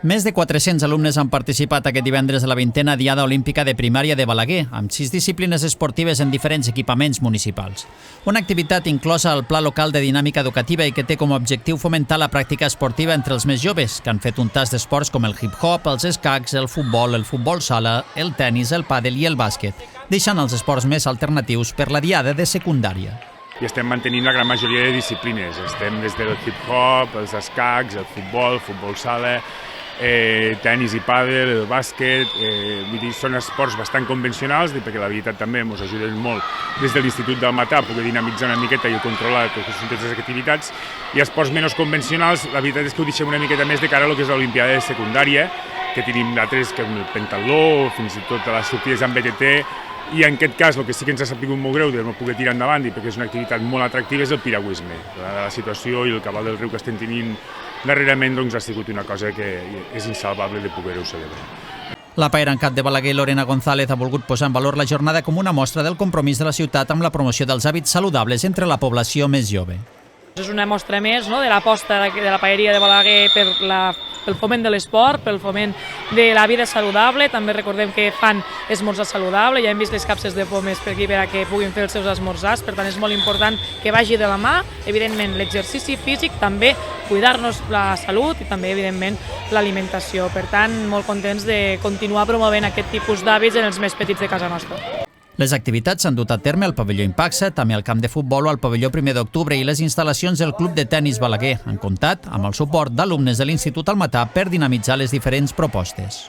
Més de 400 alumnes han participat aquest divendres a la 20a Diada Olímpica de Primària de Balaguer, amb 6 disciplines esportives en diferents equipaments municipals. Una activitat inclosa al Pla Local de Dinàmica Educativa i que té com a objectiu fomentar la pràctica esportiva entre els més joves, que han fet un tas d'esports com el hip-hop, els escacs, el futbol sala, el tennis, el pàdel i el bàsquet, deixant els esports més alternatius per la Diada de secundària. I estem mantenint la gran majoria de disciplines. Estem des del hip-hop, els escacs, el futbol sala, tenis i pàdel, el bàsquet, són esports bastant convencionals perquè la veritat també ens ajuden molt des de l'Institut del Matà a poder dinamitzar una miqueta i controlar totes les activitats, i esports menys convencionals la veritat és que ho deixem una miqueta més de cara a lo que és l'Olimpiada de secundària, que tenim d'altres com el pentatló, fins i tot les sortides amb BTT, i en aquest cas el que sí que ens ha sabut molt greu de no poder tirar endavant, i perquè és una activitat molt atractiva, és el piragüisme. La situació i el cabal del riu que estem tenint darrerament ha sigut una cosa que és insalvable de poder-ho celebrar. La PAERANCAT de Balaguer, Lorena González, ha volgut posar en valor la jornada com una mostra del compromís de la ciutat amb la promoció dels hàbits saludables entre la població més jove. És una mostra més de l'aposta de la paeria de Balaguer pel foment de l'esport, pel foment de la vida saludable. També recordem que fan esmorzar saludable, ja hem vist les capses de pomes per aquí per a que puguin fer els seus esmorzars, per tant és molt important que vagi de la mà, evidentment l'exercici físic, també cuidar-nos la salut i també evidentment l'alimentació. Per tant, molt contents de continuar promovent aquest tipus d'hàbits en els més petits de casa nostra. Les activitats s'han dut a terme al pavelló Impaxa, també al camp de futbol o al pavelló 1 d'octubre, i les instal·lacions del Club de Tenis Balaguer han comptat amb el suport d'alumnes de l'Institut del Matà per dinamitzar les diferents propostes.